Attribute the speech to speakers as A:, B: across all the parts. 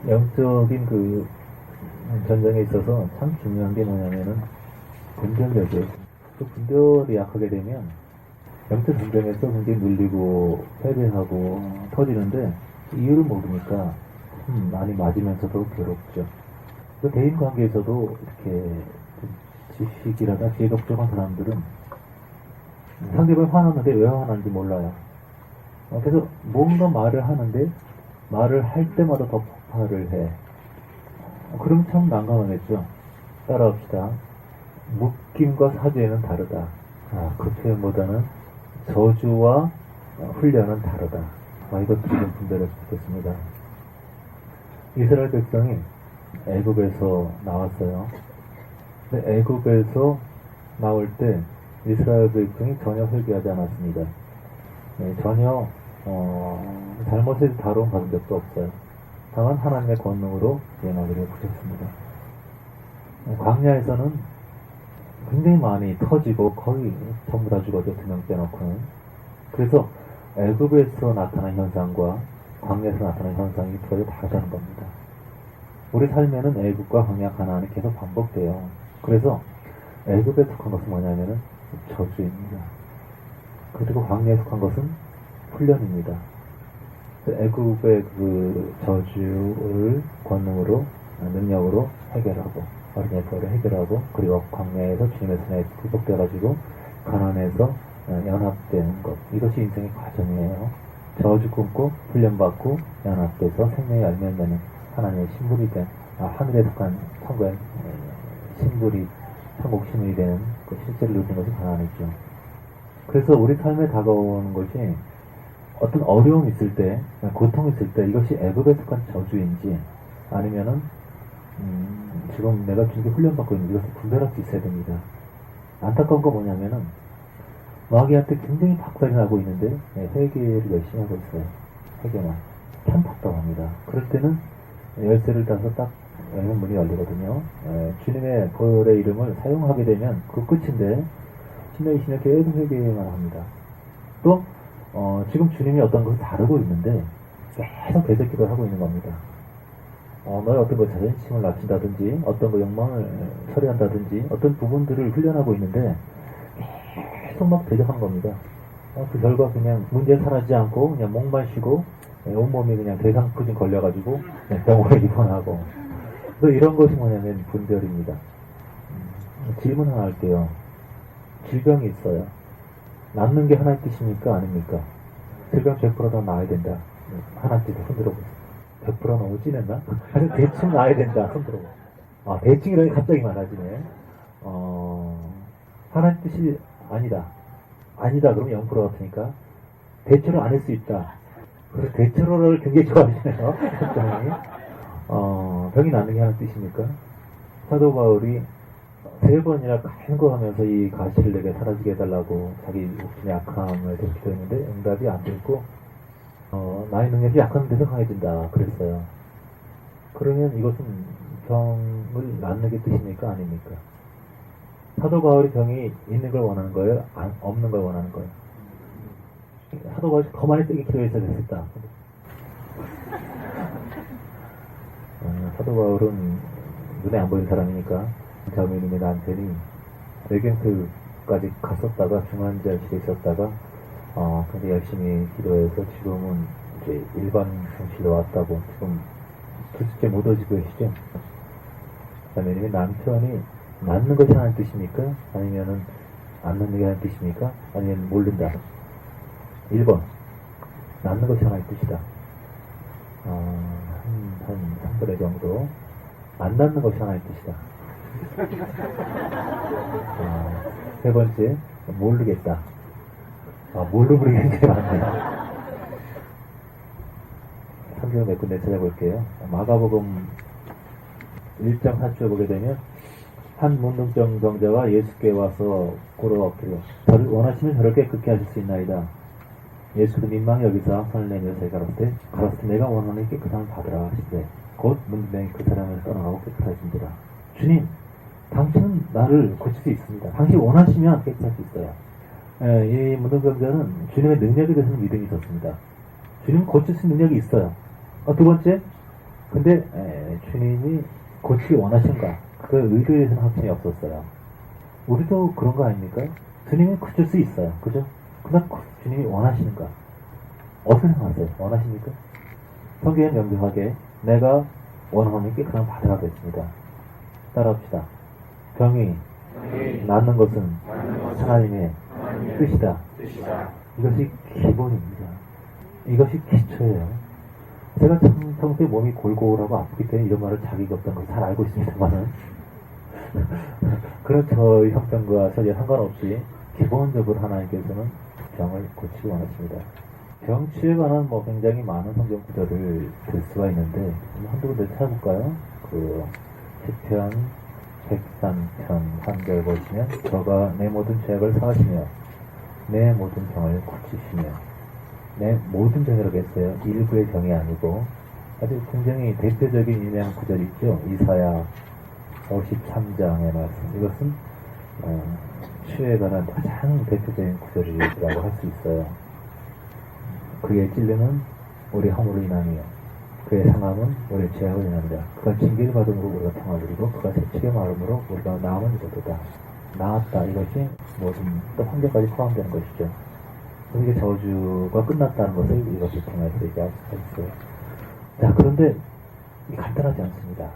A: 영적인 그 전쟁에 있어서 참 중요한 게 뭐냐면은 분별력이에요. 그 분별이 약하게 되면 영적 전쟁에서 굉장히 눌리고 패배하고 터지는데 이유를 모르니까 많이 맞으면서도 괴롭죠. 그 대인 관계에서도 이렇게 지식이라나 지혜 독점한 사람들은 상대방이 화났는데 왜 화났는지 몰라요. 그래서 뭔가 말을 하는데 말을 할 때마다 더 폭발을 해. 그럼 참 난감하겠죠. 따라합시다. 묶임과 사죄는 다르다. 그 표현보다는 저주와 훈련은 다르다. 이것들이 좀 분별했으면 좋겠습니다. 이스라엘 백성이 애굽에서 나왔어요. 근데 애굽에서 나올 때 이스라엘 백성이 전혀 회개하지 않았습니다. 전혀 잘못을 다룬 받은 적도 없어요. 다만 하나님의 권능으로 예나기를 부셨습니다. 광야에서는 굉장히 많이 터지고 거의 전부 다 죽어도 2명 빼놓고는. 그래서 애굽에서 나타난 현상과 광야에서 나타난 현상이 두 가지 다르다는 겁니다. 우리 삶에는 애굽과 광야, 가나안이 계속 반복돼요. 그래서 애굽에 속한 것은 뭐냐면은 저주입니다. 그리고 광야에 속한 것은 훈련입니다. 애굽의 그 저주를 권능으로, 능력으로 해결하고, 어린의 거를 해결하고, 그리고 광야에서 주님의 손에 굴복돼가지고 가나안에서 연합되는 것. 이것이 인생의 과정이에요. 저주 끊고 훈련받고 연합돼서 생명의 열매를 내는 하나님의 신분이 된, 하늘에 속한 천국의 신분이 천국 신분이 되는 그 실제를 누리는 것이 가나안이죠. 그래서 우리 삶에 다가오는 것이 어떤 어려움이 있을 때, 고통이 있을 때 이것이 애굽에 속한 저주인지 아니면은 지금 내가 주님께 훈련받고 있는지 이것을 분별할 수 있어야 됩니다. 안타까운 거 뭐냐면은 마귀한테 굉장히 박살이 나고 있는데 회개를 열심히 하고 있어요. 회개만. 참 답답합니다. 그럴 때는 열쇠를 따서 딱 열면 문이 열리거든요. 주님의 보혈의 이름을 사용하게 되면 그 끝인데 10년 계속 회개만 합니다. 또 지금 주님이 어떤 것을 다루고 있는데 계속 대적 기도를 하고 있는 겁니다. 너의 어떤 거 자존심을 낮춘다든지 어떤 거 욕망을 처리한다든지 어떤 부분들을 훈련하고 있는데 계속 막 대적한 겁니다. 그 결과 그냥 문제 사라지지 않고 그냥 목만 쉬고 온몸이 그냥 대상포진 걸려가지고 병원에 입원하고. 그래서 이런 것이 뭐냐면 분별입니다. 질문 하나 할게요. 질병이 있어요. 낫는 게 하나의 뜻입니까? 아닙니까? 질병 100%다 나아야 된다. 하나의 뜻을 손들어보세요. 100% 너무 진했나? 아니, 대충 나아야 된다. 손들어보세요. 대충이라니 갑자기 많아지네. 하나의 뜻이 아니다. 그러면 0% 같으니까. 대처를 안 할 수 있다. 그래서 대처를 굉장히 좋아하시네요. 병이 낫는 게 하나의 뜻입니까? 사도 바울이 3번이나 간구하면서 이 가시를 내게 사라지게 해달라고 자기 목숨의 약함을 기도했는데 응답이 안 됐고 나의 능력이 약한 데서 강해진다 그랬어요. 그러면 이것은 병을 낫는 게 뜻입니까? 아닙니까? 사도 바울이 병이 있는 걸 원하는 거예요? 없는 걸 원하는 거예요? 사도 바울이 거만히 세게 기도해서 됐었다. 사도 바울은 눈에 안 보이는 사람이니까 자매님의 남편이 외경틀까지 갔었다가 중환자실에 있었다가 근데 열심히 기도해서 지금은 이제 일반 병실로 왔다고 지금 둘째 못 오시고 계시죠? 자매님의 남편이 낫는 것이 하나의 뜻입니까? 아니면은 안 낫는 게 하나의 뜻입니까? 아니면 모른다. 1번 낫는 것이 하나의 뜻이다. 한 3분의 정도 안 낫는 것이 하나의 뜻이다. 3번째 모르겠다. 모르는 게 굉장히 많네요. 3절 몇 군데 찾아볼게요. 마가복음 1장 4주에 보게 되면 한 문둥병 병자가 예수께 와서 꿇어엎기로 저를 원하시면 저를 깨끗게 하실 수 있나이다. 예수도 민망히 여기서 손을 내밀어 제가 가로되 내가 원하는 깨끗함을 받으라 하시되 곧 문둥병이 그 사람을 떠나가고 깨끗하신지라. 주님, 당신은 나를 고칠 수 있습니다. 당신이 원하시면 깨끗할 수 있어요. 이 문둥병자는 주님의 능력에 대해서는 믿음이 있었습니다. 주님 고칠 수 있는 능력이 있어요. 두 번째, 근데 주님이 고치기 원하신가? 그 의도에 대해서는 확신이 없었어요. 우리도 그런 거 아닙니까? 주님이 고칠 수 있어요. 그죠? 그러나 주님이 원하시는가? 어떻게 생각하세요? 원하십니까? 성경에 명백하게 내가 원하노니 그냥 받으라고 했습니다. 따라합시다. 병이 낫는 것은 하나님의 뜻이다. 이것이 기본입니다. 이것이 기초예요. 제가 참 평소에 몸이 골골하고 아프기 때문에 이런 말을 자격이 없다는 걸 잘 알고 있습니다만은 그런 저희 형편과 전혀 상관없이 기본적으로 하나님께서는 병을 고치기 원하십니다. 병치에 관한 굉장히 많은 성경 구절을 들 수가 있는데 한두 군데 찾아볼까요? 그 시편 103편 한절 보시면 저가 내 모든 죄악을 사하시며 내 모든 병을 고치시며 내 모든 병이라고 했어요. 일부의 병이 아니고 아주 굉장히 대표적인 유명한 구절이 있죠. 이사야 53장의 말씀. 이것은 치유에 관한 가장 대표적인 구절이라고 할 수 있어요. 그의 찔림은 우리 허물로 인함이요 그의 상함은 우리 죄악을 인함이다. 그가 징계를 받음으로 우리가 평화를 누리고 그가 새치게 마음으로 우리가 나음을 이루도다. 나았다. 이것이 모든 또 환경까지 포함되는 것이죠. 이게 저주가 끝났다는 것을 이것을 통해서 얘기할 수가 있어요. 자, 그런데 간단하지 않습니다.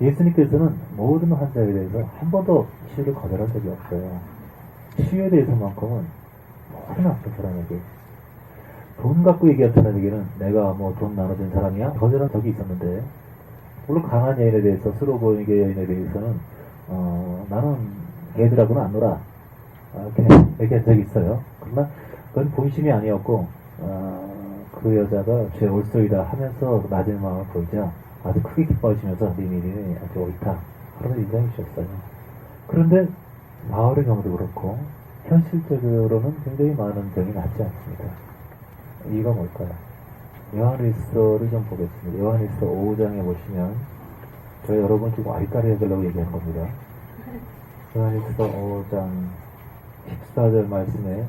A: 예수님께서는 모든 환자에 대해서 한 번도 치유를 거절한 적이 없어요. 치유에 대해서만큼은 모든 아픈 사람에게 돈 갖고 얘기한 사람에게는 내가 돈 나눠준 사람이야? 거절한 적이 있었는데 물론 강한 여인에 대해서 스스로 보이게 여인에 대해서는 나는 걔들하고는 안 놀아 이렇게 얘기한 적이 있어요. 그러나 그건 본심이 아니었고 그 여자가 죄 올소이다 하면서 낮은 마음을 보이자 아주 크게 기뻐하시면서 네 미리는 아주 옳다 그러면서 인정해 주셨어요. 그런데 마을의 경우도 그렇고 현실적으로는 굉장히 많은 병이 낫지 않습니다. 이유가 뭘까요? 요한일서를 좀 보겠습니다. 요한일서 5장에 보시면 저희 여러분 지금 알까리 해주려고 얘기하는 겁니다. 요한일서 5장 14절 말씀에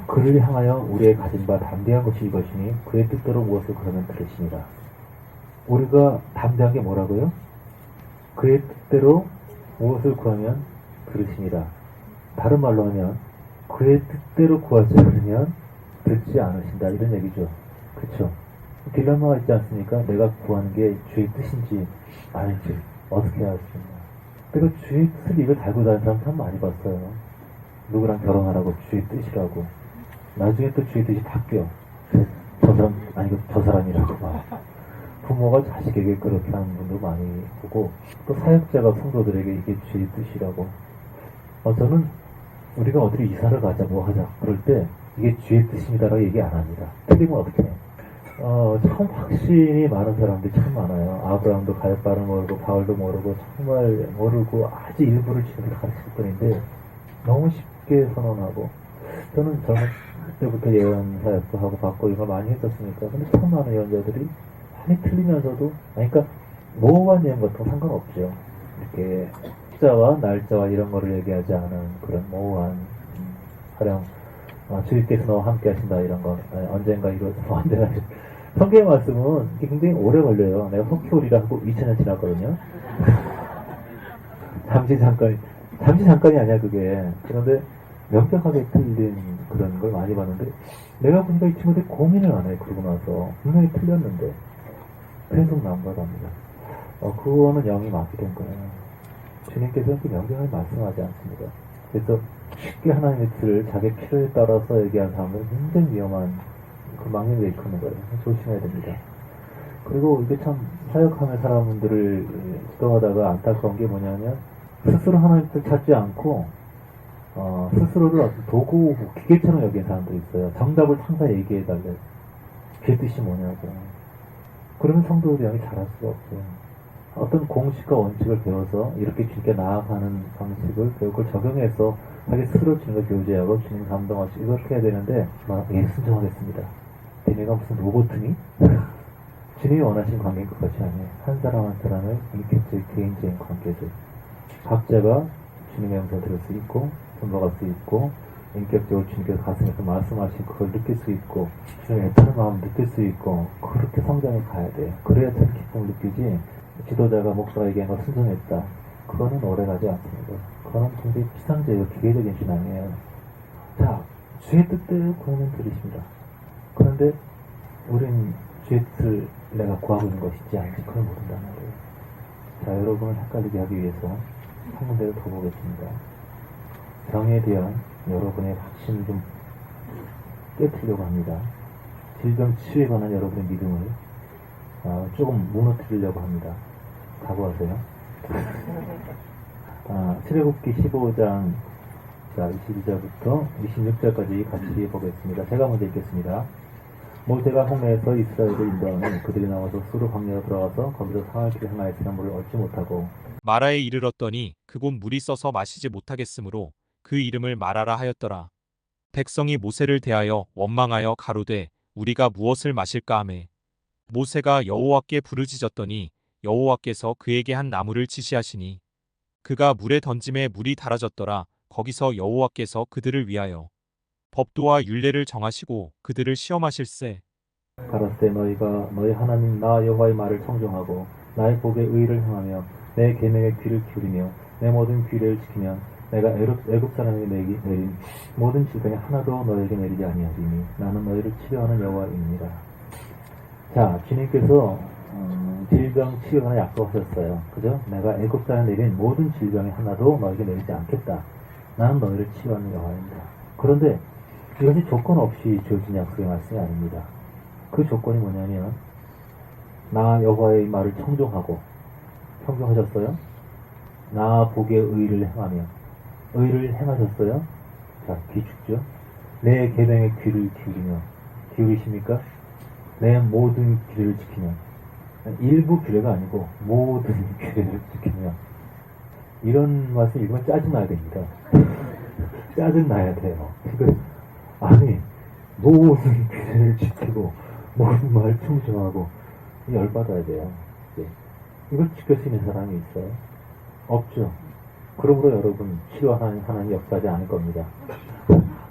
A: 그를 향하여 우리의 가진 바 담대한 것이 이것이니 그의 뜻대로 무엇을 그러면 들으시니라. 우리가 담대한 게 뭐라고요? 그의 뜻대로 무엇을 구하면 들으시니라. 다른 말로 하면 그의 뜻대로 구하지 않으면 듣지 않으신다 이런 얘기죠. 그쵸? 딜레마가 있지 않습니까? 내가 구하는 게 주의 뜻인지 아닌지 어떻게 해야 할 수 있나. 내가 주의 뜻을 입에 달고 다니는 사람 참 많이 봤어요. 누구랑 결혼하라고 주의 뜻이라고. 나중에 또 주의 뜻이 바뀌어. 저 사람 아니고 저 사람이라고 막. 부모가 자식에게 그렇게 하는 분도 많이 보고 또 사역자가 성도들에게 이게 주의 뜻이라고. 저는 우리가 어디로 이사를 가자 뭐 하자 그럴 때 이게 주의 뜻입니다라고 얘기 안 합니다. 틀리면 어떻게 해요? 참 확신이 많은 사람들이 참 많아요. 아브라함도 갈 바를 모르고 바울도 모르고 정말 모르고 아주 일부를 지금 가르칠 뿐인데 너무 쉽게 선언하고 저는 젊은 때부터 예언 사역도 하고 받고 이걸 많이 했었으니까 근데 참 많은 예언자들이 많이 틀리면서도 그러니까 모호한 예언 같은 건 상관없죠. 이렇게 숫자와 날짜와 이런 거를 얘기하지 않은 그런 모호한 가령 주님께서 너와 함께 하신다 이런 거 언젠가 이루어져 언제나 성경의 말씀은 굉장히 오래 걸려요. 내가 속히 하고 2000년 지났거든요. 잠시 잠깐이 아니야 그게. 그런데 명백하게 틀린 그런 걸 많이 봤는데 내가 보니까 이 친구들이 고민을 안 해. 그러고 나서 분명히 틀렸는데 계속 남바답니다. 그거는 영이 맞게 된 거예요. 주님께서는 그 명백하게 말씀하지 않습니다. 그래서 쉽게 하나님의 뜻을 자기 필요에 따라서 얘기하는 사람은 굉장히 위험한 그 망령이 일컫는 거예요. 조심해야 됩니다. 그리고 이게 참 사역하는 사람들을 지도하다가 안타까운 게 뭐냐면 스스로 하나님의 뜻을 찾지 않고 스스로를 어떤 도구 기계처럼 여기는 사람들이 있어요. 정답을 항상 얘기해달래. 그의 뜻이 뭐냐고. 그러면 성도들이 영이 잘할 수가 없어요. 어떤 공식과 원칙을 배워서 이렇게 주님께 나아가는 방식을 배우고 그걸 적용해서 자기 스스로 주님과 교제하고 주님 감동하고 이렇게 해야 되는데 예 순종하겠습니다. 니네가 무슨 로봇이니? 주님이 원하시는 관계는 그것이 아니에요. 한 사람 한 사람의 인격적 개인적인 관계들 각자가 주님의 음성을 들을 수 있고 분별할 수 있고 인격적으로 주님께서 가슴에서 말씀하신 그걸 느낄 수 있고 주님의 애타는 마음을 느낄 수 있고 그렇게 성장해 가야 돼요. 그래야 참 기쁨을 느끼지 지도자가 목사에게 뭐 순종했다. 그거는 오래가지 않습니다. 그거는 굉장히 피상적이고 기계적인 신앙이에요. 자, 주의 뜻대로 구하면 들으십니다. 그런데 우린 주의 뜻을 내가 구하고 있는 것이지 않지 그걸 모른단 말이에요. 자, 여러분을 헷갈리게 하기 위해서 한 군데를 더 보겠습니다. 병에 대한 여러분의 확신을 좀 깨트리려고 합니다. 질병 치유에 관한 여러분의 믿음을 조금 무너뜨리려고 합니다. 각오하세요. 출애굽기 15장 22절부터 26절까지 같이 보겠습니다. 제가 먼저 읽겠습니다. 모세가 홍해에서 이스라엘을 인도하니 그들이 나와서 수르 광야로 들어가서 거기서 상할 길을 향하였으나 물을 얻지 못하고
B: 마라에 이르렀더니 그곳 물이 써서 마시지 못하겠으므로 그 이름을 마라라 하였더라. 백성이 모세를 대하여 원망하여 가로되 우리가 무엇을 마실까 하매 모세가 여호와께 부르짖었더니 여호와께서 그에게 한 나무를 지시하시니 그가 물에 던짐에 물이 달아졌더라. 거기서 여호와께서 그들을 위하여 법도와 율례를 정하시고 그들을 시험하실세.
A: 가라사대 너희가 너희 하나님 나 여호와의 말을 청종하고 나의 복에 의를 행하며 내 계명에 귀를 기울이며 내 모든 규례를 지키면 내가 애굽 사람에게 내린 모든 질병이 하나도 너에게 내리지 아니하리니 나는 너희를 치료하는 여호와입니다. 자, 주님께서 질병 치유하는 약속하셨어요. 그죠? 내가 애굽 사람에 내린 모든 질병이 하나도 너에게 내리지 않겠다. 나는 너희를 치유하는 여호와입니다. 그런데 이것이 조건 없이 주어진 약속의 말씀이 아닙니다. 그 조건이 뭐냐면 나 여호와의 말을 청종하셨어요? 나 복의 의를 행하며 의를 행하셨어요? 자, 귀 축죠? 내 계명에 귀를 기울이십니까? 내 모든 규례를 지키며 일부 규례가 아니고 모든 규례를 지키며 이런 말씀 읽으면 짜증나야 됩니다. 짜증나야 돼요. 아니 모든 규례를 지키고 모든 말을 충성하고 열받아야 돼요. 이걸 지킬 수 있는 사람이 있어요? 없죠. 그러므로 여러분 치료하는 하나님 역사하지 않을 겁니다.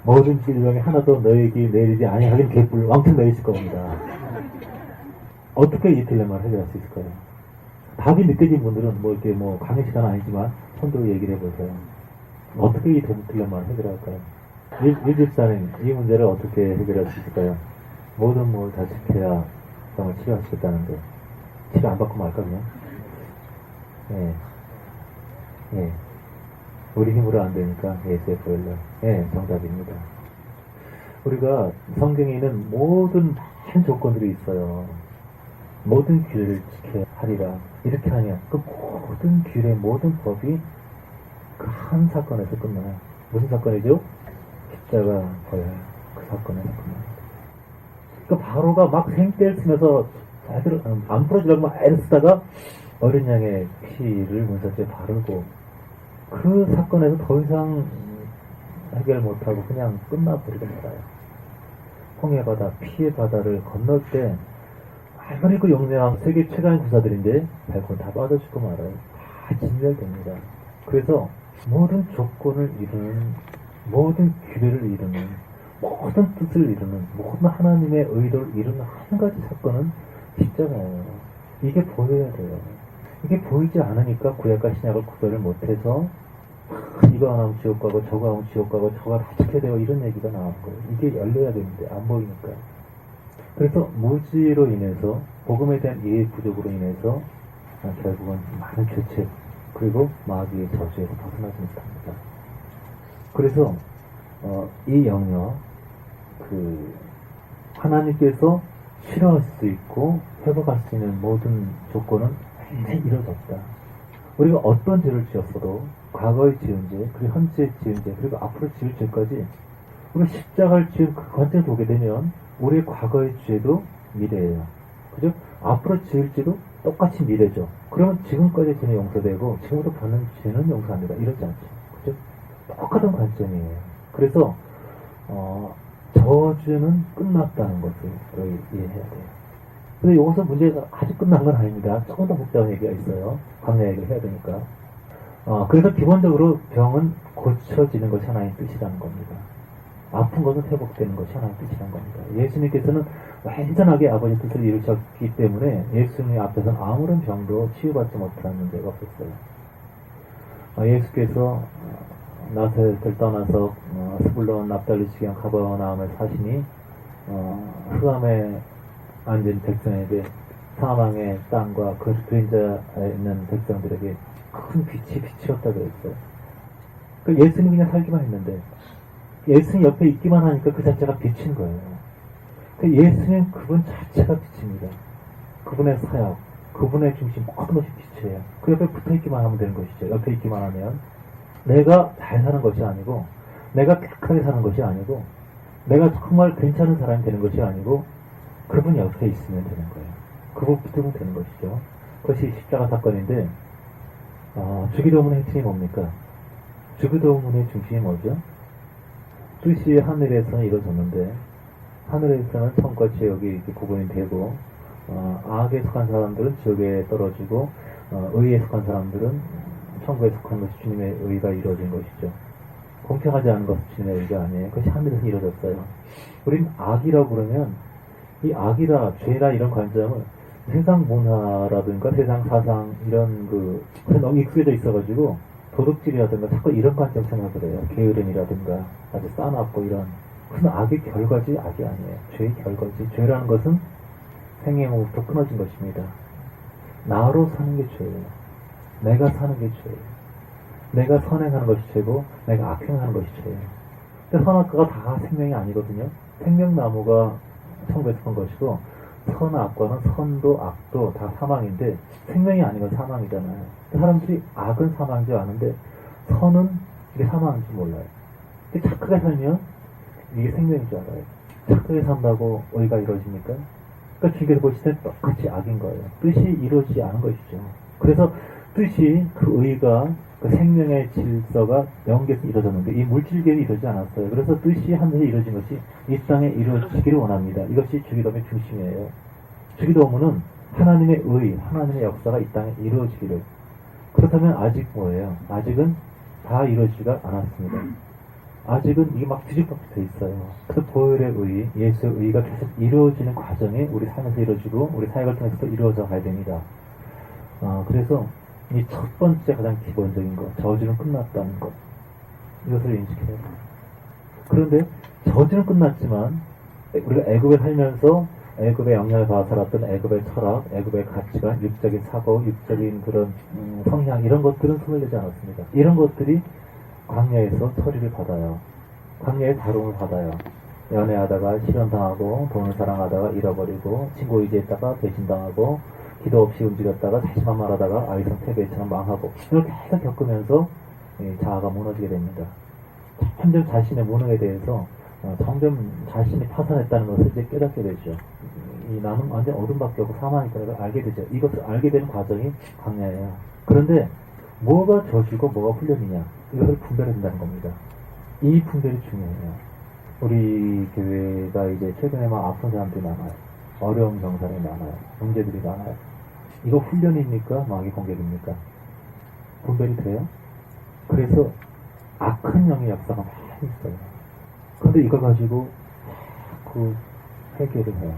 A: 모든 질병이 하나도 너에게 내리지 아니하긴 개뿔 왕창 내리실 겁니다. 어떻게 이 딜레마를 해결할 수 있을까요? 답이 느껴진 분들은 이렇게 강의 시간 아니지만 손들고 얘기를 해보세요. 어떻게 이 딜레마를 해결할까요? 일집사님, 이 문제를 어떻게 해결할 수 있을까요? 모든 뭘 다 지켜야 정말 치료하시겠다는데 치료 안 받고 말까 그냥? 예. 우리 힘으로 안 되니까 예수의 보혈로. 정답입니다. 우리가 성경에 있는 모든 많은 조건들이 있어요. 모든 규례를 지켜야 하리라. 이렇게 하냐. 그 모든 규례, 모든 법이 그 한 사건에서 끝나요. 무슨 사건이죠? 십자가 보혈. 그 사건에서 끝나요. 그 바로가 막 생떼를 쓰면서 자기를 안 풀어주려고 막 애를 쓰다가 어린 양의 피를 문사지에 바르고 그 사건에서 더 이상 해결 못하고 그냥 끝나버리게 말아요. 홍해 바다, 피의 바다를 건널 때 아무리 그 용맹한 세계 최강의 구사들인데 발권 다 빠져죽고 말아요. 다 진멸됩니다. 그래서 모든 조건을 이루는, 모든 규례를 이루는, 모든 뜻을 이루는, 모든 하나님의 의도를 이루는 한 가지 사건은 십자가예요. 이게 보여야 돼요. 이게 보이지 않으니까 구약과 신약을 구별을 못해서 이거 안 하면 지옥 가고 저거 하면 지옥 가고 저거 다 지켜야 돼요 이런 얘기가 나온 거예요. 이게 열려야 되는데 안 보이니까. 그래서 무지로 인해서 복음에 대한 이해 부족으로 인해서 결국은 많은 죄책 그리고 마귀의 저주에서 벗어나지 못합니다. 그래서 이 영역 하나님께서 치료할 수 있고 회복할 수 있는 모든 조건은 다 이루어졌다. 우리가 어떤 죄를 지었어도 과거에 지은 죄, 그리고 현재 지은 죄, 그리고 앞으로 지을 죄까지 우리가 십자가를 지은 그 관점을 보게 되면 우리의 과거의 죄도 미래예요. 그죠? 앞으로 지을 죄도 똑같이 미래죠. 그러면 지금까지 죄는 용서되고 지금부터 받는 죄는 용서합니다. 이러지 않죠. 그죠? 똑같은 관점이에요. 그래서 저주는 끝났다는 것을 이해해야 돼요. 근데 여기서 문제가 아직 끝난 건 아닙니다. 조금 더 복잡한 얘기가 있어요. 광야 얘기를 해야 되니까. 그래서 기본적으로 병은 고쳐지는 것이 하나의 뜻이라는 겁니다. 아픈 것은 회복되는 것이 하나의 뜻이란 겁니다. 예수님께서는 완전하게 아버지 뜻을 이루셨기 때문에 예수님 앞에서는 아무런 병도 치유받지 못하는 문제가 없었어요. 예수께서 나사렛을 떠나서 스불론 납달리 지경 가버나움에 사시니 흑암에 앉은 백성에게 사망의 땅과 그 그림자에 있는 백성들에게 큰 빛이 비치었다고 했어요. 그러니까 예수님이 그냥 살기만 했는데 예수님 옆에 있기만 하니까 그 자체가 빛인 거예요. 그러니까 예수님 그분 자체가 빛입니다. 그분의 사역, 그분의 중심 모든 것이 빛이에요. 그 옆에 붙어 있기만 하면 되는 것이죠. 옆에 있기만 하면 내가 잘 사는 것이 아니고 내가 깨끗하게 사는 것이 아니고 내가 정말 괜찮은 사람이 되는 것이 아니고 그분 옆에 있으면 되는 거예요. 그분 붙으면 되는 것이죠. 그것이 십자가 사건인데 주기도문의 핵심이 뭡니까? 주기도문의 중심이 뭐죠? 뜻이 하늘에서는 이루어졌는데 하늘에서는 천과 지옥이 이렇게 구분이 되고 악에 속한 사람들은 지옥에 떨어지고 의에 속한 사람들은 천국에 속한 것이 주님의 의가 이루어진 것이죠. 공평하지 않은 것은 주님의 의가 아니에요. 그것이 하늘에서 이루어졌어요. 우린 악이라고 그러면 이 악이라 죄라 이런 관점은 세상 문화라든가 세상 사상 이런 너무 익숙해져 있어가지고 도덕질이라든가 자꾸 이런 관점 생각을 해요. 게으름이라든가 아주 싸납고 이런 그건 악의 결과지 악이 아니에요. 죄의 결과지. 죄라는 것은 생명으로부터 끊어진 것입니다. 나로 사는 게 죄예요. 내가 사는 게 죄예요. 내가 선행하는 것이 죄고 내가 악행하는 것이 죄예요. 근데 선악과가 다 생명이 아니거든요. 생명나무가 천국에 속한 것이고 선악과는 선도 악도 다 사망인데 생명이 아닌 건 사망이잖아요. 사람들이 악은 사망인 줄 아는데 선은 이게 사망인 줄 몰라요. 근데 착하게 살면 이게 생명인 줄 알아요. 착하게 산다고 의가 이루어집니까? 그러니까 주께서 보실 때 똑같이 악인 거예요. 뜻이 이루어지지 않은 것이죠. 그래서 뜻이 그 의가 그 생명의 질서가 영계에서 이루어졌는데 이 물질계에 이루어지지 않았어요. 그래서 뜻이 하늘에 이루어진 것이 이 땅에 이루어지기를 원합니다. 이것이 주기도문의 중심이에요. 주기도문은 하나님의 의, 하나님의 역사가 이 땅에 이루어지기를. 그렇다면 아직 뭐예요? 아직은 다 이루어지지가 않았습니다. 아직은 이게 막 뒤집박혀 있어요. 그 보혈의 의, 예수의 의가 계속 이루어지는 과정에 우리 삶에서 이루어지고 우리 사역을 통해서도 이루어져 가야 됩니다. 그래서 이 첫 번째 가장 기본적인 것, 저주는 끝났다는 것. 이것을 인식해야 돼요. 그런데 저주는 끝났지만 우리가 애굽에 살면서 애굽의 영향을 받아 살았던 애굽의 철학, 애굽의 가치관, 육적인 사고, 육적인 그런 성향 이런 것들은 소멸되지 않았습니다. 이런 것들이 광야에서 처리를 받아요. 광야의 다rum을 받아요. 연애하다가 실현당하고 돈을 사랑하다가 잃어버리고 친구 의지했다가 배신당하고 기도 없이 움직였다가 다시 반말하다가 아이성 태배처럼 망하고 이걸 계속 겪으면서 자아가 무너지게 됩니다. 점점 자신의 무능에 대해서 점점 자신이 파산했다는 것을 이제 깨닫게 되죠. 나는 완전 어둠밖에 없고 사망이니까 이걸 알게 되죠. 이것을 알게 되는 과정이 광야예요. 그런데 뭐가 저주고 뭐가 훈련이냐 이것을 분별해야 된다는 겁니다. 이 분별이 중요해요. 우리 교회가 이제 최근에 막 아픈 사람들이 많아요. 어려운 병사들이 많아요. 문제들이 많아요. 이거 훈련입니까? 마귀 공격입니까? 분별이 돼요? 그래서 악한 영의 역사가 많이 있어요. 근데 이걸 가지고 자꾸 해결을 해요.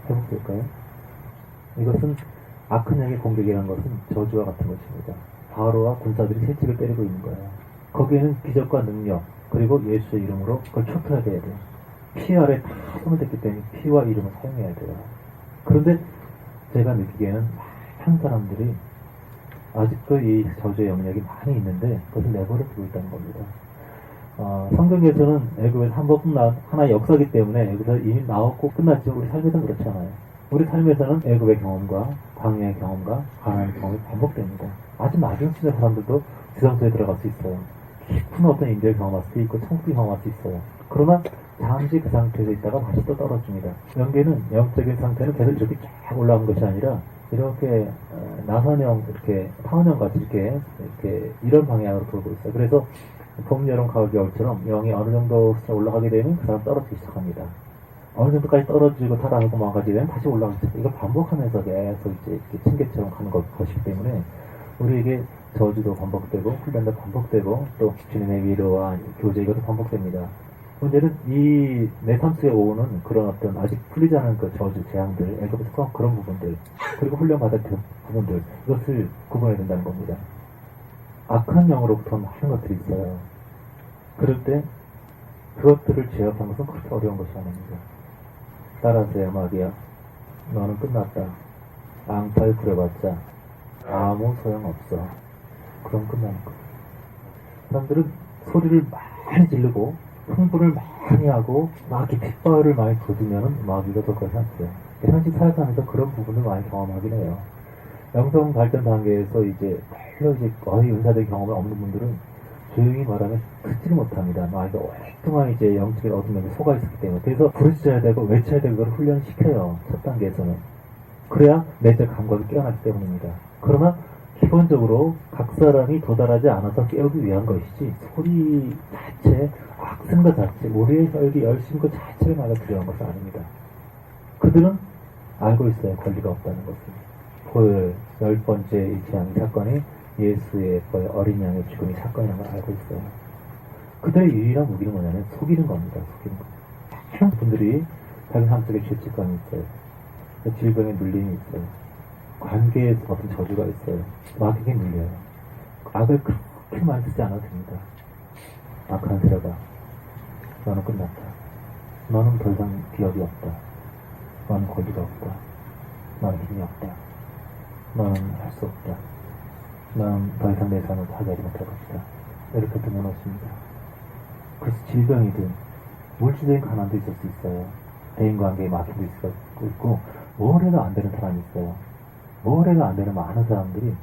A: 회복될까요? 이것은 악한 영의 공격이라는 것은 저주와 같은 것입니다. 바로와 군사들이 새치를 때리고 있는 거예요. 거기에는 기적과 능력 그리고 예수의 이름으로 그걸 촉구해야 돼요. 피 아래 다 손을 댔기 때문에 피와 이름을 사용해야 돼요. 그런데 제가 느끼기에는 많은 사람들이 아직도 이 저주의 영역이 많이 있는데 그것을 내버려 두고 있다는 겁니다. 성경에서는 애굽에서 한 번뿐 하나의 역사이기 때문에 여기서 이미 나왔고 끝났죠. 우리 삶에서는 그렇잖아요. 우리 삶에서는 애굽의 경험과 광야의 경험과 가나안의 경험이 반복됩니다. 아주 낮은 수준의 사람들도 지성소에 들어갈 수 있어요. 깊은 어떤 인재를 경험할 수도 있고 천국을 경험할 수 있어요. 그러나 잠시 그 상태에서 있다가 다시 또 떨어집니다. 영계는 영적인 상태는 계속 이렇게 쫙 올라오는 것이 아니라 이렇게 나선형 이렇게 타원형 같이 이렇게 이런 방향으로 돌고 있어요. 그래서 봄, 여름, 가을, 겨울처럼 영이 어느 정도 수준 올라가게 되면 그 사람 떨어지기 시작합니다. 어느 정도까지 떨어지고 타락하고 망가지게 되면 다시 올라가기 시작합니다. 이걸 반복하면서 계속 이제 이렇게 층계처럼 가는 것이기 때문에 우리에게 저주도 반복되고 훈련도 반복되고 또 주님의 위로와 교제 이것도 반복됩니다. 문제는 이 내 삶 속에 오는 그런 어떤 아직 풀리지 않은 그 저주, 재앙들, 애굽에서 그런 부분들, 그리고 훈련받은 그 부분들, 이것을 구분해야 된다는 겁니다. 악한 영으로부터 많은 것들이 있어요. 그럴 때 그것들을 제압하는 것은 그렇게 어려운 것이 아닙니다. 따라하세요, 마귀야. 너는 끝났다. 앙탈 부려봤자 아무 소용없어. 그럼 끝나는 거예요. 사람들은 소리를 많이 지르고 흥분을 많이 하고 막 이렇게 핏발을 많이 돋으면 마귀가 더 그렇게 하죠. 현실 살아가면서 그런 부분을 많이 경험하긴 해요. 영성 발전 단계에서 이제 별로 이제 거의 은사적 경험이 없는 분들은 조용히 말하면 듣지를 못합니다. 마귀가 오랫동안 이제 영적인 어둠에 속아 있었기 때문에. 그래서 부르짖어야 되고 외쳐야 되고 그걸 훈련시켜요. 첫 단계에서는. 그래야 내적 감각이 깨어나기 때문입니다. 그러나 기본적으로 각 사람이 도달하지 않아서 깨우기 위한 것이지 소리 자체, 악쓰는 것 자체, 우리의 혈기 열심 그 자체를 말해 두려운 것은 아닙니다. 그들은 알고 있어요. 권리가 없다는 것을. 토요일 10번째 이 재앙 사건이 예수의 어린 양의 죽음이 사건이라는 걸 알고 있어요. 그들의 유일한 무기는 뭐냐면 속이는 겁니다. 속이는 거. 많은 분들이 자기 삶 속에 죄책감이 있어요. 질병에 눌림이 있어요. 관계에 어떤 저주가 있어요. 마귀에게 물려요. 악을 그렇게 많이 쓰지 않아도 됩니다. 악한 세력아, 너는 끝났다. 너는 더 이상 기억이 없다. 너는 권리가 없다. 너는 힘이 없다. 너는 할 수 없다. 너는 더 이상 내 삶을 파괴하지 못할 것이다. 이렇게 등어놓습니다. 그래서 질병이든 물질적인 가난도 있을 수 있어요. 대인관계에 막힘도 있을 수 있고 뭘 해도 안 되는 사람이 있어요. 뭘 해도 안 되는 많은 사람들이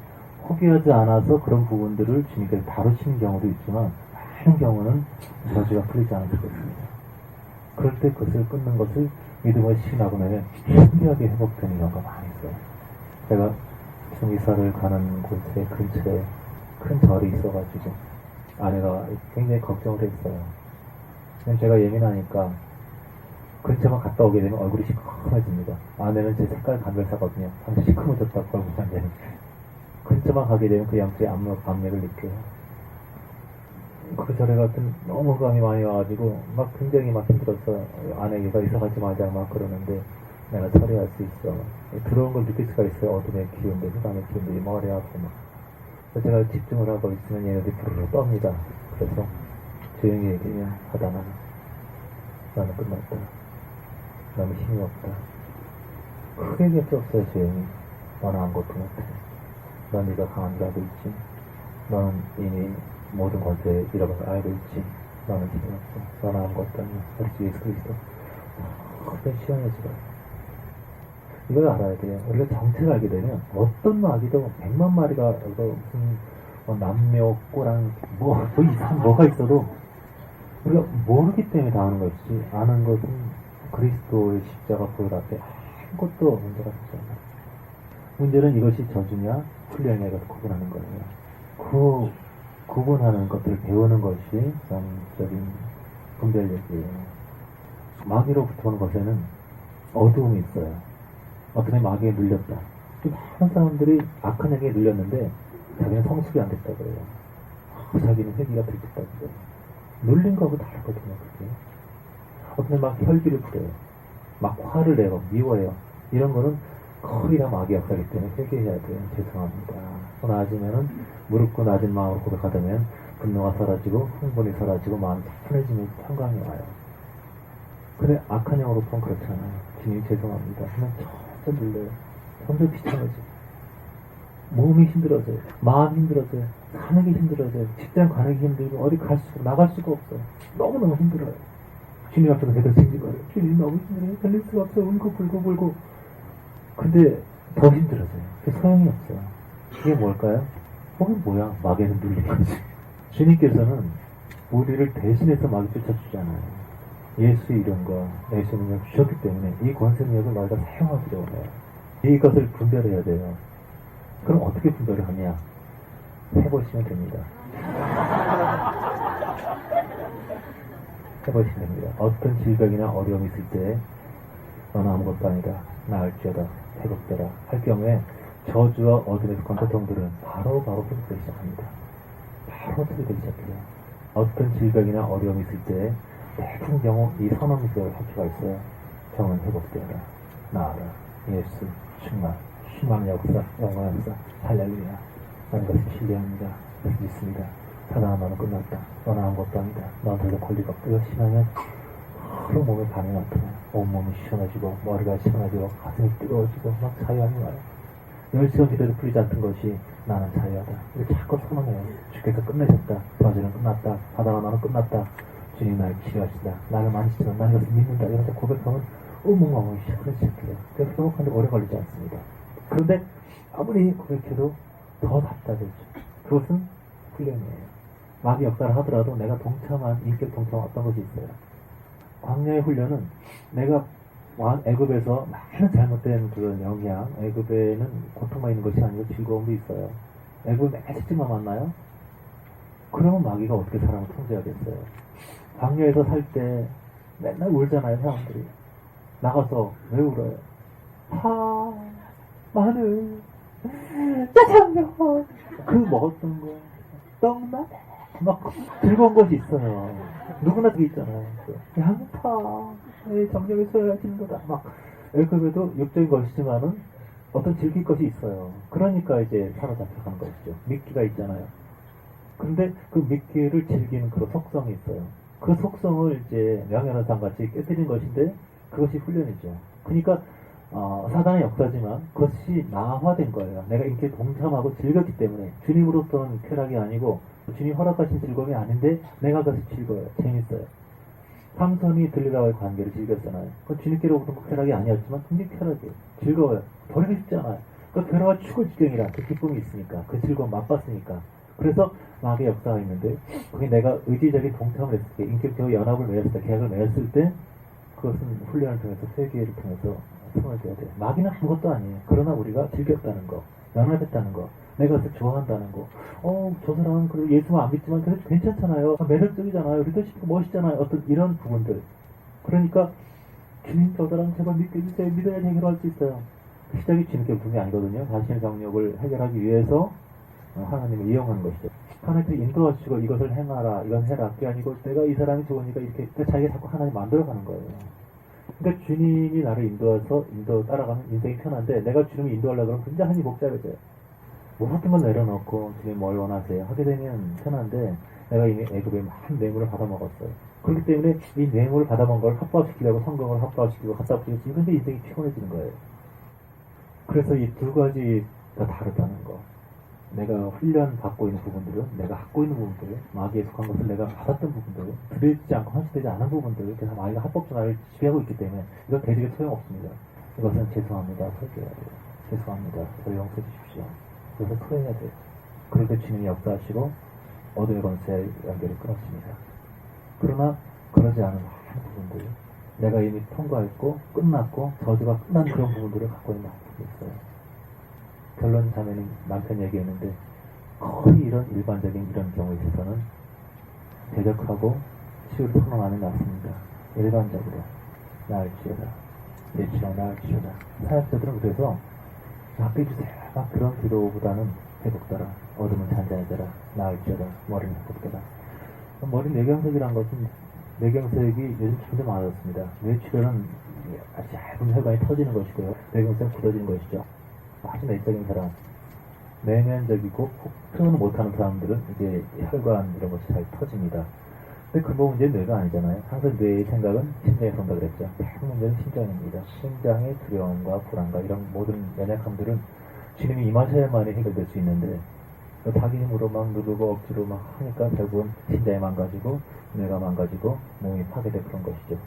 A: 포기하지 않아서 그런 부분들을 주님께서 다루시는 경우도 있지만 많은 경우는 저주가 풀리지 않을 수가 있습니다. 그럴 때 그것을 끊는 것을 믿음을 시인하고 나면 신기하게 회복되는 경우가 많이 있어요. 제가 지금 이사를 가는 곳에 근처에 큰 절이 있어가지고 아내가 굉장히 걱정을 했어요. 제가 예민하니까 근처만 갔다 오게 되면 얼굴이 시커매집니다. 아내는 제 색깔 감별사거든요. 당시 시커매졌다고 얼굴 상대는. 근처만 가게 되면 그 양쪽에 압력을 느껴요. 그 절에 같은 너무 감이 많이 와가지고 막 굉장히 막 힘들었어요. 아내가 이사 가지 말자 막 그러는데 내가 처리할 수 있어. 들어온 걸 느낄 수가 있어요. 어둠의 기운들, 흑암의 기운들이 머리 아프고 막. 그래서 제가 집중을 하고 있으면 얘네들이 부르르 떱니다. 그래서 조용히 얘기하면 하다가 나는 끝났다. 나는 힘이 없다. 크게 얘기할 게 없어요. 조용히. 너는 아무것도 못해. 넌 네가 강한 줄 알고 있지. 너는 이미 모든 권세에 잃어버린 걸 알고 있지. 너는 힘이 없어. 너는 아무것도 아니야. 우리 예수 그리스도. 그때 시원해지더라고요. 이걸 알아야 돼요. 우리가 정체를 알게 되면 어떤 마귀도 100만 마리가 무슨 남묘, 꼬랑 뭐 이상 뭐가 있어도 우리가 모르기 때문에 당하는 것이지 아는 것은 그리스도의 십자가 보혈 앞에 아무것도 문제가 되지 않아요. 문제는 이것이 저주냐 훈련이냐 이것을 구분하는 거예요. 그 구분하는 것들을 배우는 것이 영적인 분별력이에요. 마귀로부터 오는 것에는 어두움이 있어요. 어떤 마귀에 눌렸다. 많은 사람들이 악한 영에 눌렸는데 자기는 성숙이 안 됐다고 그래요. 자기는 회개가 들켰다고 그래요. 눌린 거하고 다르거든요. 그게. 어떤 막 혈기를 부려요. 막 화를 내요. 미워해요. 이런 거는 거의 다 마귀 역사이기 때문에 회개해야 돼요. 죄송합니다. 나아지면은 무릎 꿇고 낮은 마음으로 고백하다면 분노가 사라지고 흥분이 사라지고 마음이 차분해지면서 평강이 와요. 근데 악한 영으로서는 그렇잖아요. 주님 죄송합니다. 그냥 점점 눌려요. 점점 비참해져요. 몸이 힘들어져요. 마음이 힘들어져요. 사는 게 힘들어져요. 직장 가는 게 힘들고 어디 나갈 수가 없어요. 너무너무 힘들어요. 주님 앞에서 계속 징징거려요. 주님 너무 힘들어요. 살릴 수가 없어요. 울고. 근데 더 힘들어져요. 그게 소용이 없어요. 그게 뭘까요? 뭐야? 마귀는 눌린 거지. 주님께서는 우리를 대신해서 마귀 쫓아주잖아요. 예수 이름과 예수 능력 주셨기 때문에 이 권세 능력을 마귀가 사용하기로 해요. 이것을 분별해야 돼요. 그럼 어떻게 분별을 하냐? 해보시면 됩니다. 해보시면 됩니다. 어떤 질병이나 어려움이 있을 때 너는 아무것도 아니다. 나을지어다. 회복되라. 할 경우에 저주와 어둠의 권세통들은 바로 회복되기 시작합니다. 바로 회복되기 시작해요. 어떤 질병이나 어려움이 있을 때 대부분 경우 이 선언들 합주가 있어요. 병은 회복되어라. 나아라. 예수, 충만, 희망의 역사, 영광의 역사, 할렐루야. 나는 것은 신뢰합니다. 그래서 믿습니다. 사단아 너는 끝났다. 너는 아무것도 아니다. 너는 더 이상 권리가 없다. 이거 심하면 하루 몸에 반응이 나타나. 온몸이 시원해지고 머리가 시원해지고 가슴이 뜨거워지고 막 자유함이 와요. 10시간 기도도 풀리지 않던 것이 나는 자유하다. 이렇게 자꾸 선언해요. 주께서 끝내셨다. 저주는 끝났다. 바다가 너는 끝났다. 주님 나를 치유하시다. 나를 만지시면 나는 이것을 믿는다. 이렇게 고백하면 온몸이 시원해지게요. 그래서 회복하는데 오래 걸리지 않습니다. 그런데 아무리 고백해도 더 답답해져. 그것은 훈련이에요. 마귀 역사를 하더라도 내가 동참한 인격 동참 어떤 것이 있어요. 광야의 훈련은 내가 애굽에서 많은 잘못된 그런 영향, 애굽에는 고통만 있는 것이 아니고 즐거움도 있어요. 애굽에 매식지만 만나요? 그러면 마귀가 어떻게 사람을 통제하겠어요? 광야에서 살 때 맨날 울잖아요, 사람들이. 나가서 왜 울어요? 파, 마늘, 짜장면, 그 먹었던 거, 떡나, 막 즐거운 것이 있어요. 누구나 그게 있잖아요. 양파, 정력이 쏘여지는 거다. 막 애굽에도 육적인 것이지만은 어떤 즐길 것이 있어요. 그러니까 이제 사로잡혀가는 것이죠. 미끼가 있잖아요. 근데 그 미끼를 즐기는 그런 속성이 있어요. 그 속성을 이제 명예훼손 같이 깨뜨린 것인데 그것이 훈련이죠. 그러니까 사단의 역사지만 그것이 나화된 거예요. 내가 이렇게 동참하고 즐겼기 때문에 주님으로서는 쾌락이 아니고 주님 허락하신 즐거움이 아닌데 내가 그것이 즐거워요. 재밌어요. 삼손이 들리라와의 관계를 즐겼잖아요. 그 주님께로부터 쾌락이 아니었지만 굉장히 쾌락이에요. 즐거워요. 버리고 싶지 않아요. 그 괴로워 죽을 지경이라 그 기쁨이 있으니까 그 즐거움 맛봤으니까. 그래서 마귀의 역사가 있는데 그게 내가 의지적인 동참을 했을 때 인격적으로 연합을 맺었을 때 계약을 맺었을 때 그것은 훈련을 통해서 회개를 통해서 손을 떼야 돼요. 마귀는 아무것도 아니에요. 그러나 우리가 즐겼다는 거, 연합했다는 거, 내가 그것을 좋아한다는 거. 저 사람은 그래도 예수만 안 믿지만 그래도 괜찮잖아요. 매력적이잖아요. 리더십도 멋있잖아요. 어떤 이런 부분들. 그러니까 주님 저 사람 제발 믿게 해주세요. 믿어야 해결할 수 있어요. 시작이 주님께 붙은 게 아니거든요. 자신의 정욕을 해결하기 위해서 하나님을 이용하는 것이죠. 하나님께서 인도하시고 이것을 행하라, 이건 해라. 그게 아니고 내가 이 사람이 좋으니까 이렇게 자기가 자꾸 하나님 만들어가는 거예요. 그러니까 주님이 나를 따라가는 인생이 편한데 내가 주님을 인도하려고 하면 굉장히 복잡해져요. 모든 걸 내려놓고 주님 뭘 원하세요? 하게 되면 편한데 내가 이미 애굽에 많은 뇌물을 받아먹었어요. 그렇기 때문에 이 뇌물을 받아먹은 걸 합법시키려고 성경을 합법시키고 갖다 붙이고 근데 인생이 피곤해지는 거예요. 그래서 이 두 가지가 다르다는 거. 내가 훈련 받고 있는 부분들은 내가 갖고 있는 부분들, 마귀에 속한 것을 내가 받았던 부분들, 들이지 않고 헌신되지 않은 부분들, 그래서 마귀가 합법적으로 나를 지배하고 있기 때문에 이거 대직에 소용없습니다. 이것은 죄송합니다. 설교해야 돼요. 죄송합니다. 저를 용서해 주십시오. 그래서 토해야 돼요. 그럴 때 주님이 역사하시고 어둠의 권세의 연결을 끊었습니다. 그러나 그러지 않은 많은 부분들, 내가 이미 통과했고 끝났고 저주가 끝난 그런 부분들을 갖고 있는 부분이 있어요. 결론 자매는 남편 얘기했는데 거의 이런 일반적인 이런 경우에 있어서는 대적하고 치유를 선언하는 게 낫습니다. 일반적으로 나을 치유다. 내 치유 나을 치유다. 사역자들은 그래서 맡겨주세요. 막 그런 기도보다는 회복되라. 어둠은 잔잔해져라. 나을 치유다. 머리는 회복되라. 머리 뇌경색이란 것은 뇌경색이 요즘 점점 많아졌습니다. 뇌출혈은 아주 얇은 혈관이 터지는 것이고요. 뇌경색은 굳어지는 것이죠. 아주 내적인 사람, 내면적이고 표현을 못하는 사람들은 이제 혈관 이런 것이 잘 터집니다. 근데 근본 문제는 뇌가 아니잖아요. 항상 뇌의 생각은 심장에서 온다 그랬죠. 큰 문제는 심장입니다. 심장의 두려움과 불안과 이런 모든 연약함들은 주님이 임하셔야만이 해결될 수 있는데 자기 힘으로 막 누르고 억지로 막 하니까 결국은 심장이 망가지고 뇌가 망가지고 몸이 파괴될 그런 것이죠.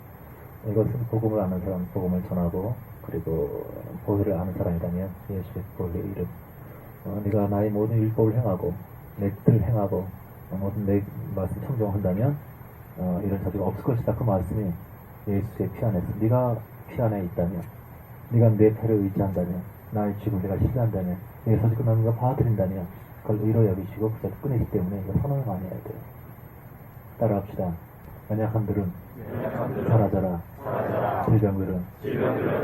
A: 이것은 복음을 아는 사람 복음을 전하고 그리고 보혈을 아는 사람이라면 예수의 보혈의 이름 네가 나의 모든 율법을 행하고 내 뜻을 행하고 모든 내 말씀 청정한다면 이런 자주가 없을 것이다. 그 말씀이 예수의 피 안에서 네가 피 안에 있다면 네가 내 패를 의지한다면 나의 죽음 내가 신뢰한다면 내 소식 끝나는 걸 받아들인다면 그걸 의로 여기시고 그자를 끊으시기 때문에 이거 선언을 많이 해야 돼요. 따라합시다. 연약함들은 사라져라. 질병들은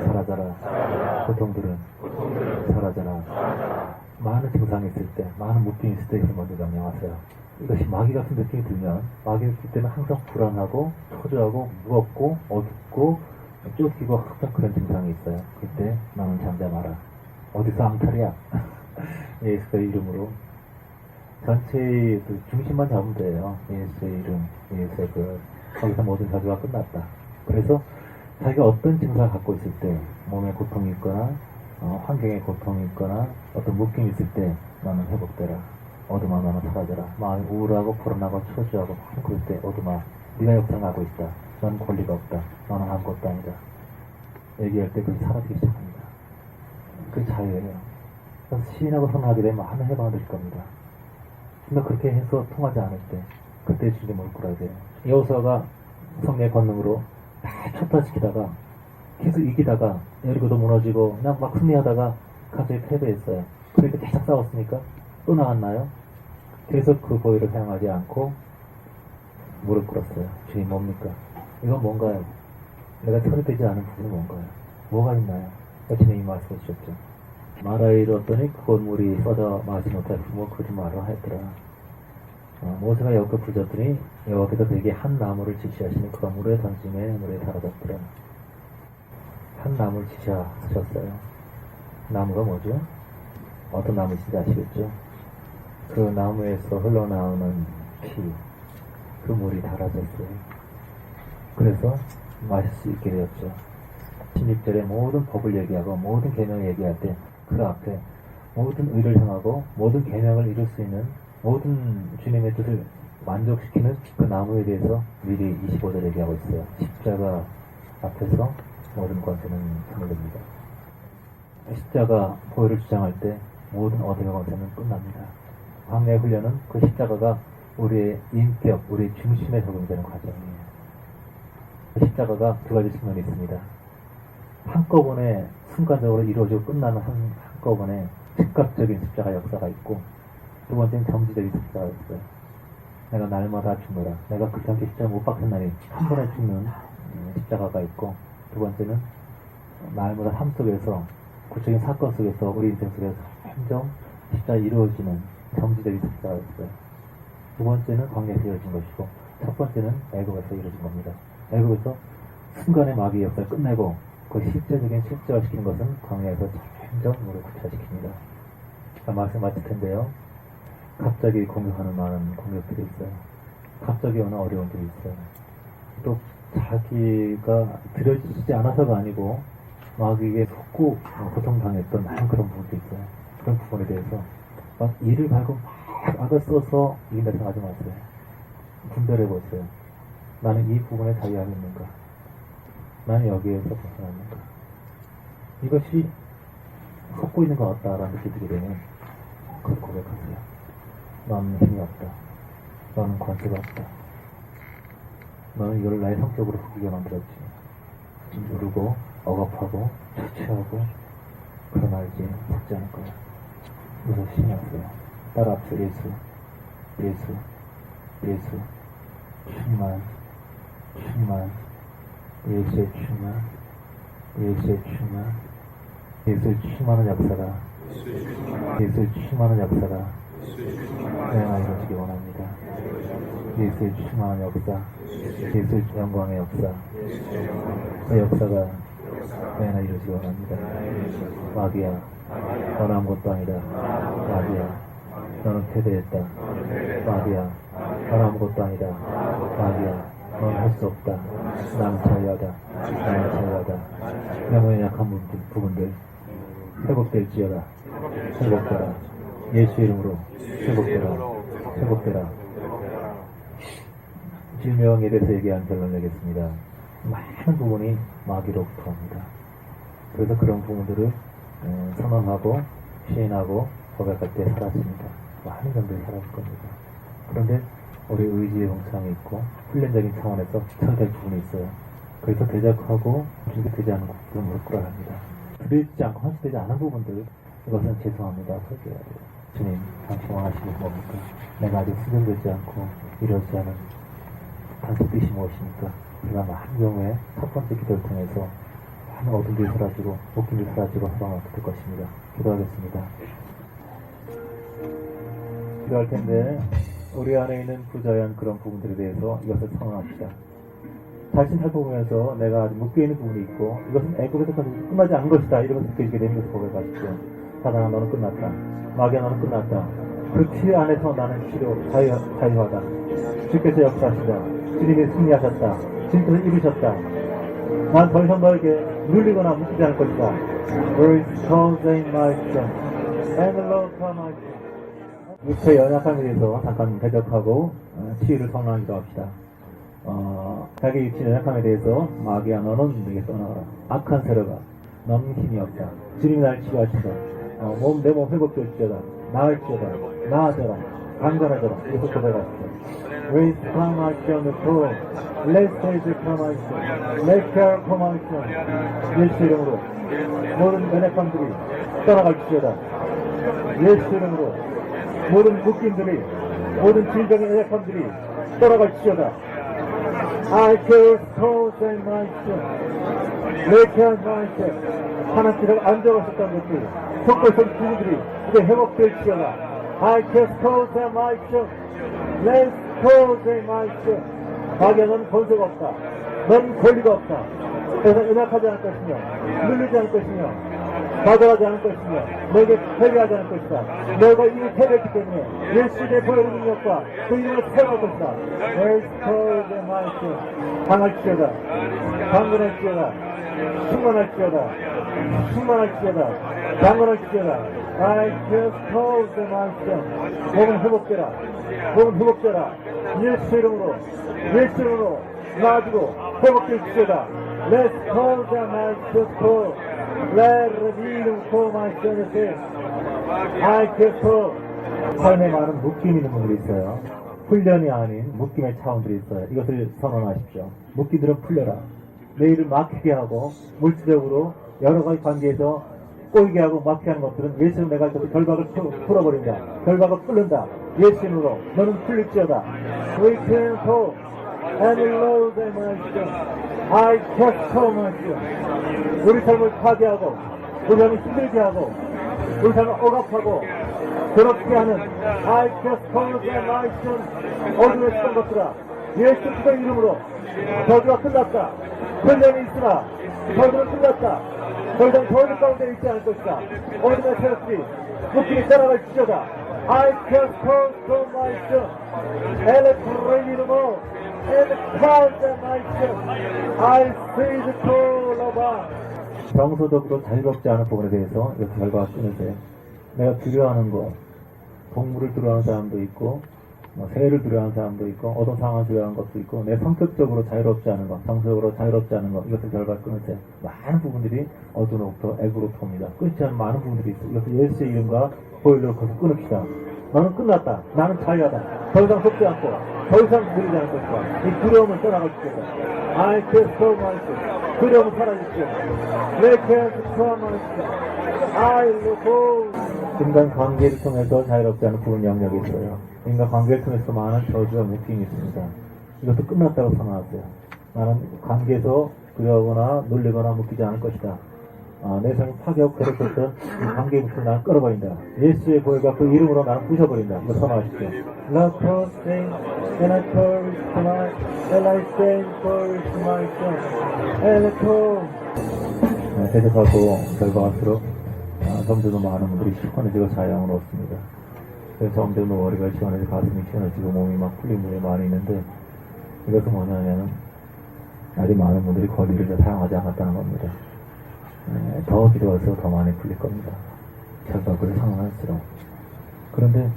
A: 사라져라. 고통들은 사라져라. 많은 증상이 있을 때, 많은 묶임이 있을 때 먼저 명령하세요. 이것이 마귀 같은 느낌이 들면, 마귀가 있을 때는 항상 불안하고, 초조하고, 무겁고, 어둡고, 쫓기고 항상 그런 증상이 있어요. 그때 너는 잠잠하라. 어디서 앙탈이야? 예수의 이름으로 전체의 그 중심만 잡으면 돼요. 예수의 이름, 예수의 거기서 모든 사주가 끝났다. 그래서 자기가 어떤 증상을 갖고 있을 때, 몸에 고통이 있거나 환경에 고통이 있거나 어떤 묶임이 있을 때 너는 회복되라. 어둠아 너는 사라져라. 마음이 우울하고 불안하고 초조하고 그럴 때 어둠아 네가 역사하고 있다. 넌 권리가 없다. 너는 아무것도 아니다. 얘기할 때 그게 사라지기 시작합니다. 그게 자유예요. 그래서 시인하고 선언하게 되면 하는 해방을 될 겁니다. 근데 그렇게 해서 통하지 않을 때 그때 주님 뭘 끌어야 돼요. 여호수아가 성례 권능으로 다 초타시키다가 계속 이기다가 여리고도 무너지고 그냥 막 승리하다가 갑자기 패배했어요. 그러니까 계속 싸웠으니까 또 나갔나요? 계속 그 보혈을 사용하지 않고 무릎 꿇었어요. 주님 뭡니까? 이건 뭔가요? 내가 처리되지 않은 부분이 뭔가요? 뭐가 있나요? 주님이 말씀해 주셨죠. 마라에 이르렀더니 그 건물이 쏟아 마시 못할 부모 거짓말을 하였더라. 모세가 여호와께 부르짖더니 여호와께서 그에게 한 나무를 지시하시니 그가 물에 던짐에 물에 사라졌더라. 한 나무를 지시하셨어요. 나무가 뭐죠? 어떤 나무인지 아시겠죠? 그 나무에서 흘러나오는 피, 그 물이 달아졌어요. 그래서 마실 수 있게 되었죠. 16절에 모든 법을 얘기하고 모든 계명을 얘기할 때 그 앞에 모든 의를 향하고 모든 계명을 이룰 수 있는 모든 주님의 뜻을 만족시키는 그 나무에 대해서 미리 25절 얘기하고 있어요. 십자가 앞에서 모든 권세는 소멸됩니다. 십자가 보혈을 주장할 때 모든 어둠의 권세는 끝납니다. 광야의 훈련은 그 십자가가 우리의 인격, 우리의 중심에 적용되는 과정이에요. 그 십자가가 두 가지 측면이 있습니다. 한꺼번에 순간적으로 이루어지고 끝나는 한꺼번에 즉각적인 십자가 역사가 있고, 두 번째는 정지적인 십자가가 있어요. 내가 날마다 죽노라. 내가 그렇게 함께 십자가 못 박혔나니 한 번에 죽는 십자가가 있고, 두 번째는 날마다 삶 속에서 구체적인 사건 속에서 우리 인생 속에서 한정 십자가 이루어지는 정지적인 십자가가 있어요. 두 번째는 광야에서 이루어진 것이고, 첫 번째는 애굽에서 이루어진 겁니다. 애굽에서 순간의 마귀의 역사를 끝내고 그 실제적인 실제화시키는 것은 광야에서 행정으로 구체화시킵니다. 말씀 마칠 텐데요. 갑자기 공격하는 많은 공격들이 있어요. 갑자기 오는 어려움들이 있어요. 또 자기가 들여지지 않아서가 아니고 마귀에게 속고 고통당했던 많은 그런 부분도 있어요. 그런 부분에 대해서 막 이를 갈고 막 악을 써서 이긴다 생각하지 마세요. 분별해보세요. 나는 이 부분에 자유함이 있는가? 나는 여기에서 벗어났는가? 이것이 섞고 있는 것 같다라는 느낌이 들게 되면 그걸 고백하세요. 너는 힘이 없다. 너는 권세가 없다. 너는 이걸 나의 성격으로 바뀌게 만들었지. 누르고 억압하고 처치하고 그러나 이제 죽지 않을 거야. 그래서 신이었어요. 따라합시다. 예수, 예수, 예수, 충만, 충만, 예수의 충만, 예수의 충만, 예수의 충만한 역사가, 예수의 충만한 역사가 내가 이루어지기 원합니다. 예수의 충만한 역사, 예수의 영광의 역사, 그 역사가 내가 이루어지기 원합니다. 마귀야, 너는 아무것도 아니다. 마귀야, 너는 패배했다. 마귀야, 너는 아무것도 아니다. 마귀야, 너는 할 수 없다. 나는 자유하다. 나는 자유하다. 영혼의 약한 부분들 회복될지어다. 회복되라. 예수 이름으로 회복되라. 회복되라. 질병에 대해서 얘기한 결론 내겠습니다. 많은 부분이 마귀로부터 옵니다. 그래서 그런 부분들을 선언하고 시인하고 고백할 때 사라집니다. 많은 점들이 사라질 겁니다. 그런데 우리 의지의 동창이 있고 훈련적인 차원에서 처리될 부분이 있어요. 그래서 대적하고 준비되지 않은 부분을 무릎 꿇어야 합니다. 들리지 않고 헌신되지 않은 부분들, 이것은 죄송합니다. 설계해야 돼요. 주님, 당신 원하시는 게 뭡니까? 내가 아직 수정되지 않고 이루어지지 않은 당신 뜻이 무엇입니까? 우리가 많은 경우에 첫 번째 기도를 통해서 많은 어둠들이 사라지고 목숨이 사라지고 해방을 얻을 것입니다. 기도하겠습니다. 필요할 텐데 우리 안에 있는 부자연 그런 부분들에 대해서 이것을 선언합시다. 자신 살펴보면서 내가 아직 묶여있는 부분이 있고 이것은 애굽에서까지 끝나지 않은 것이다 이러면서 느껴지게 되는 것을 고백하십시오. 사단아 너는 끝났다. 마귀야 너는 끝났다. 그 피 안에서 나는 자유하다. 주께서 역사하시다. 주님이 승리하셨다. 주님께서 이루셨다. 난 더 이상 너에게 눌리거나 묶이지 않을 것이다. Where is cause in my strength and the Lord come my strength. 육체의 연약함에 대해서 잠깐 대적하고 치유를 선언하기도 합시다. 자기 육체의 연약함에 대해서 마귀야 너는 내게 떠나가라. 악한 세력아 너는 힘이 없다. 주님이 날 치유하시다. 내 몸 회복될지어다. 나을지어다. 나아져라. 강건해져라. 이것을 고백하시다. Raise come my son, let's say the come my son, let's care come my son. 예수 이름으로 모든 연약함들이 떠나갈지어다. 예수 이름으로 모든 묶임들이 모든 질병의 연약함들이 떠나갈지어다. I care cause and my son, let's care my son. 하나님께서 안정하셨다는 것들 속고있던 기분들이 이제 회복될지어다. I care cause and my son, let's 도저히 마시오. 마귀는 권세가 없다. 넌 권리가 없다. 그래서 연약하지 않을 것이며 눌리지 않을 것이며 좌절하지 않을 것이며 너에게 패배하지 않을 것이다. 너가 이미 패배했기 때문에 예수의 보혈의 능력과 그 이름을 세워갈 것이다. 도저히 마시오. 강할지어다. 강건할지어다. 충만할지어다. 충만할지어다. 강건할지어다. I just told them I said 몸은 회복되라. 몸은 회복되라. 예수 이름으로 예수 이름으로 나아지고 회복될지어다. Let's call them I just call. Let the 이름 call my son and say I just call. 삶에 많은 묶임 있는 분들이 있어요. 훈련이 아닌 묶임의 차원들이 있어요. 이것을 선언하십시오. 묶임들은 풀려라. 내일을 막히게 하고 물질적으로 여러 가지 관계에서 꼬이게 하고 막히게 하는 것들은 예수는 내가 그 결박을 풀어버린다. 결박을 풀른다. 예수님으로 너는 풀릴지어다. We can go and load them I just so much. 우리 삶을 파괴하고 우리 삶을 힘들게 하고 우리 삶을 억압하고 그렇게 하는 I just call them I just 어둠에 쓰던 것들아 예수 그리스도의 이름으로 저주가 끝났다. 훈련이 있으나 저주는 끝났다. 더 이상 저주 가운데 있지 않을 것이다. 어둠의 세력들이 묶임이 따라갈지어다. I can call to my son and pray 이름으로 and call them my son. I see the call of God. 정서적으로 자유롭지 않은 부분에 대해서 이렇게 결과가 끊으세요. 내가 두려워하는 것, 동물을 두려워하는 사람도 있고 새를 두려워하는 사람도 있고 어떤 상황을 두려워하는 것도 있고 내 성격적으로 자유롭지 않은 것, 정서적으로 자유롭지 않은 것 이것을 결과 끊으세요. 많은 부분들이 어둠으로부터 애굽으로부터 옵니다. 끊지 않은 많은 부분들이 있어요. 이것을 예수의 이름과 보혈로 거기서 끊읍시다. 너는 끝났다. 나는 자유하다. 더 이상 속지 않고 더 이상 누리지 않을 것이다. 이 두려움을 떠나갈 것이다. I can so much. 두려움은 사라지시오. They can so much. I look 인간 관계를 통해서 자유롭지 않은 부분 영역이 있어요. 인간 관계를 통해서 많은 저주와 묶임이 있습니다. 이것도 끝났다고 선언하세요. 나는 관계에서 두려워하거나 놀리거나 묶이지 않을 것이다. 내 삶을 파괴하고 괴롭혔던 이 관계의 묶임을 나는 끌어버린다. 예수의 보혈과 그 이름으로 나는 부셔버린다. 이거 선언하십시오. Love for sin, and I curse tonight, and I stand for my son, and I call. 계속하고 결과할수록 점점 더 많은 분들이 시원해지고 자양을 얻습니다. 그래서 점점 더 머리가 시원해지고 가슴이 시원해지고 몸이 막 풀린 분이 많이 있는데 이것은 뭐냐면 아직 많은 분들이 권리를 잘 사용하지 않았다는 겁니다. 더 기도해서 더 많이 풀릴 겁니다. 결박을 선언할수록. 그런데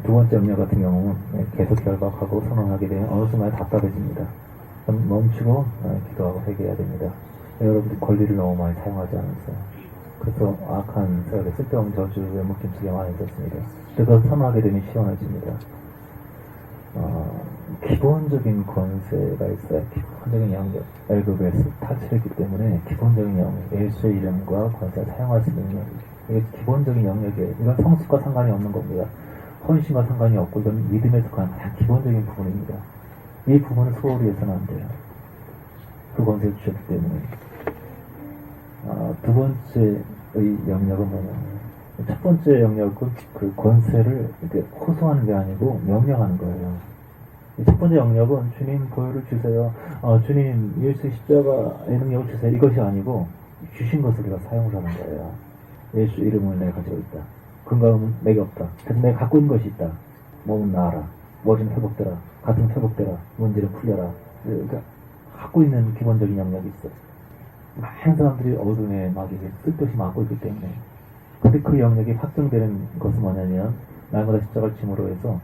A: 두 번째 음료 같은 경우는 계속 결박하고 선언하게 되면 어느 순간에 답답해집니다. 그럼 멈추고 기도하고 회개해야 됩니다. 여러분들이 권리를 너무 많이 사용하지 않았어요. 그래서 악한 세력의 쓸데없는 저주의 묶임 속에 많이 있었습니다. 그래서 선언하게 되면 시원해집니다. 기본적인 권세가 있어요. 기본적인 영역. 애굽에서 타치했기 때문에 기본적인 영역, 예수의 이름과 권세를 사용할 수 있는 영역. 이게 기본적인 영역이에요. 이건 성숙과 상관이 없는 겁니다. 헌신과 상관이 없고 이건 믿음에 속한 가장 기본적인 부분입니다. 이 부분을 소홀히 해서는 안 돼요. 그 권세를 주셨기 때문에. 두 번째의 영역은 뭐냐면 첫 번째 영역은 그 권세를 이렇게 호소하는 게 아니고 명령하는 거예요. 첫 번째 영역은 주님 보혈을 주세요. 주님 예수 십자가의 능력을 주세요. 이것이 아니고 주신 것을 우리가 사용을 하는 거예요. 예수 이름을 내가 가지고 있다. 건강은 내게 없다. 그래서 내가 갖고 있는 것이 있다. 몸은 나아라. 머리는 회복되라. 가슴은 회복되라. 문제를 풀려라. 그러니까 갖고 있는 기본적인 영역이 있어. 많은 사람들이 어둠에 막 이게 쓸데없이 막고 있기 때문에. 근데 그 영역이 확정되는 것은 뭐냐면 날마다 십자가를 짐으로 해서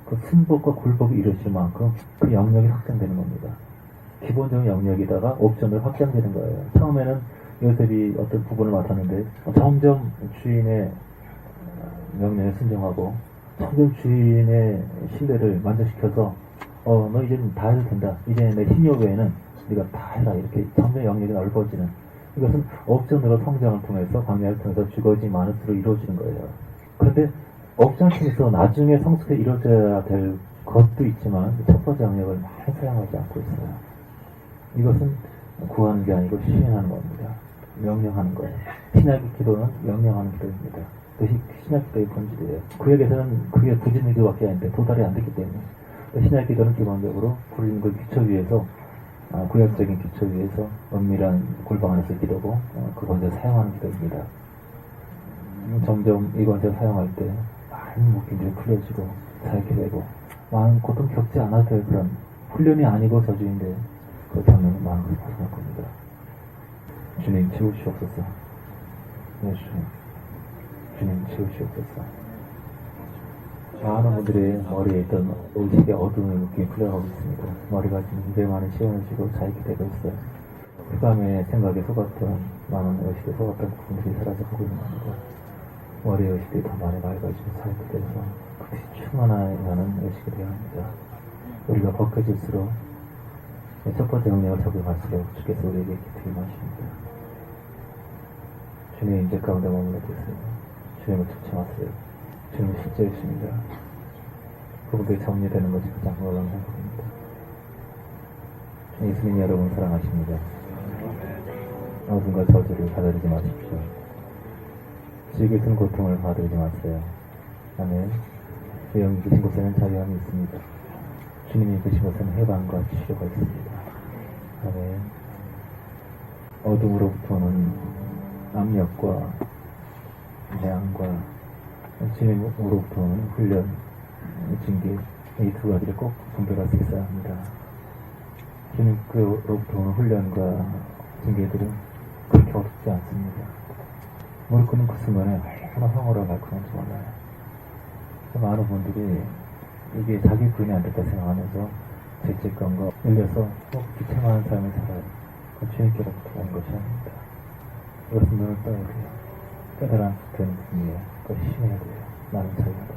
A: 그 순복과 굴복이 이루어질 만큼 그 영역이 확장되는 겁니다. 기본적인 영역에다가 옵션을 확장되는 거예요. 처음에는 요셉이 어떤 부분을 맡았는데 점점 주인의 명령에 순종하고 점점 주인의 신뢰를 만족시켜서 너 이제는 다 해도 된다. 이제 내 신요 외에는 네가 다 해라. 이렇게 점점 영역이 넓어지는 이것은 옵션으로 성장을 통해서 광야를 통해서 주거지 많을수록 이루어지는 거예요. 그런데 옵션을 통해서 나중에 성숙해 이루어져야 될 것도 있지만 첫 번째 영역을 많이 사용하지 않고 있어요. 이것은 구하는 게 아니고 시행하는 겁니다. 명령하는 거예요. 신약의 기도는 명령하는 기도입니다. 그것이 신약 기도의 본질이에요. 구약에서는 그게 부지는 기도밖에 아닌데 도달이 안 됐기 때문에 신약 기도는 기본적으로 부르는 그 기초 위에서 구약적인 기초 위에서 은밀한 골방 안에서 기도고 그 권세를 사용하는 기도입니다. 점점 이 권세를 사용할 때 많은 묶임들이 풀려지고 자유케 되고 많은 고통 겪지 않아도 될 그런 훈련이 아니고 저주인데 그 경험은 많은 것을 벗어날 겁니다. 주님 채우시옵소서. 예수 주님 채우시옵소서. 많은 분들의 머리에 있던 의식의 어두운 느낌이 풀려가고 있습니다. 머리가 지금 굉장히 많은 시간을 주고 자유케 되고 있어요. 그 다음에 생각에 속았던 많은 의식에 속았던 부분들이 사라져가고 있는 겁니다. 머리의 의식들이 더 많이 맑아지고 자유케 되어서 그것이 충만하는 의식이 되어야 합니다. 우리가 벗겨질수록 첫 번째 능력을 적용할수록 주께서 우리에게 기특히 마십니다. 주님의 임재 가운데 머물러 계세요. 주님을 초청하세요. 주님은 실제이십니다. 그분들이 정리되는 것이 가장 놀라운 행복입니다. 예수님 여러분 사랑하십니다. 어둠과 저주를 받아들이지 마십시오. 지극히 고통을 받아들이지 마세요. 아멘. 주 영이 계신 곳에는 자유함이 있습니다. 주님이 계신 곳에는 해방과 치료가 있습니다. 아멘. 어둠으로부터는 압력과 재앙과 주님으로부터는 훈련, 징계, 이 두 가지를 꼭 분별할 수 있어야 합니다. 주님으로부터는 훈련과 징계들은 그렇게 어둡지 않습니다. 무릎 꿇는 그 순간에 얼마나 황홀하고 갈구한지 몰라요. 많은 분들이 이게 자기 부인이 안 됐다 생각하면서 죄책감과 밀려서 꼭 비참한 삶을 살아요. 그 주님께로부터 온 것이 아닙니다. 이것은 눈을 떠야 돼요. 깨달은 되는 분이에요. 그걸 신해야 돼요. 나는 자유하다.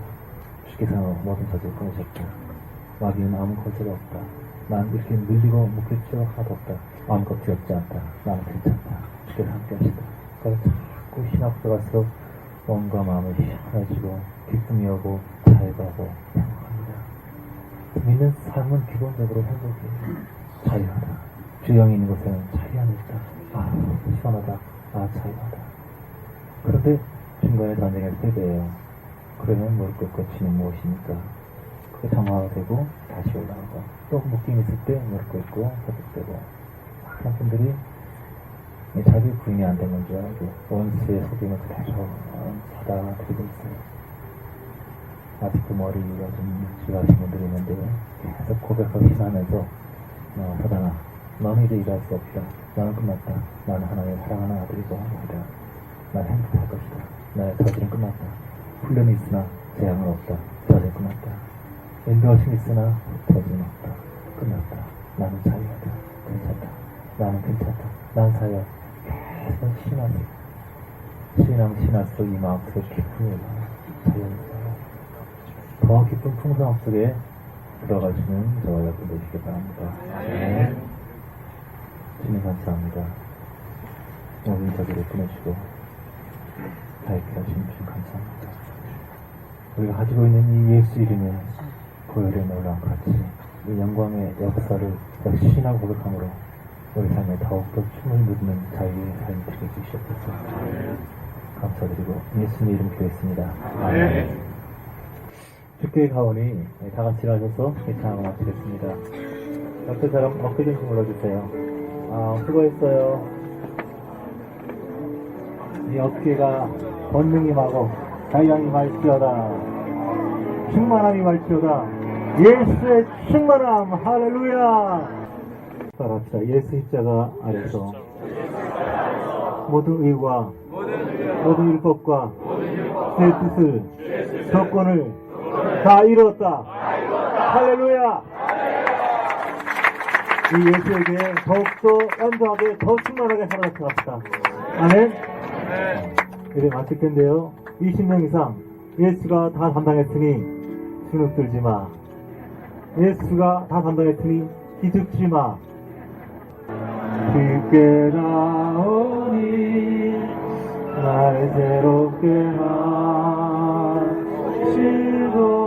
A: 주께서 모든 저주를 끊으셨다. 마귀는 아무 거제가 없다. 난 이렇게 밀리고 묶일 필요가 하나도 없다. 마음껏 두렵지 않다. 나는 괜찮다. 주께서 함께 하시다. 그래서 자꾸 신학도 갈수록 몸과 마음이 시원해지고 기쁨이 오고 자유가 오고 행복합니다. 믿는 삶은 기본적으로 행복이에요. 자유하다. 주영이 있는 곳에는 자유함이 있다. 시원하다. 자유하다. 그런데 중간에 전쟁에서 패배해요. 그러면 무릎 꿇고 치는 무엇입니까? 그게 정화가 되고 다시 올라가고 또 묶임 있을 때 무릎 꿇고 회복되고 많은 분들이 자기 부인이 안 되는 줄 알고 원수의 속임을 그대로 받아들이고 있어요. 아직도 머리가 좀 묵직하신 분들이 있는데 계속 고백하고 희망하면서 사단아 너는 이제 일할 수 없다. 너는 끝났다. 나는 하나님의 사랑하는 아들이고 아니다. 난 행복할 것이다. 나의 저주는 끝났다. 훈련이 있으나 재앙은 없다. 저주는 끝났다. 인도하심이 있으나 저주는 없다. 끝났다. 나는 자유하다. 괜찮다. 나는 괜찮다. 난 자유하다. 계속 신하세요. 신할수록 이 마음속에 기쁨이 올라와요. 자유입니다. 더 기쁜 풍성함 속에 들어가시는 저와 여러분 되시기 바랍니다. 네. 주님 감사합니다. 모든 저주를 끊으시고 자유케 하신 주님 감사합니다. 우리가 가지고 있는 이 예수 이름의 보혈의 놀라운 가치, 이 영광의 역사를 역시 신하고 고백함으로 우리 삶에 더욱더 춤을 누르는 자유의 삶이 되게 해주시옵소서. 감사드리고 예수님 이름 기도했습니다. 아멘. 주께 가오니 다 같이 일어나셔서 이 찬양을 마치겠습니다. 옆에 사람 어깨 좀 눌러주세요. 수고했어요. 이 어깨가 권능이 마고 자양이 말지어다. 충만함이 말지어다. 예수의 충만함. 할렐루야. 따라합시다. 예수 십자가 아래서 모든 의와 모든 율법과 내 뜻을 조건을 다 이루었다. 할렐루야. 이 예수에게 더욱더 완전하게 더 충만하게 살아가도록 합시다. 아멘. 이제 마칠 텐데요. 20명 이상 예수가 다 담당했으니 주눅들지 마. 예수가 다 담당했으니 기죽지 마. 깊게 나오니 날 새롭게 하시고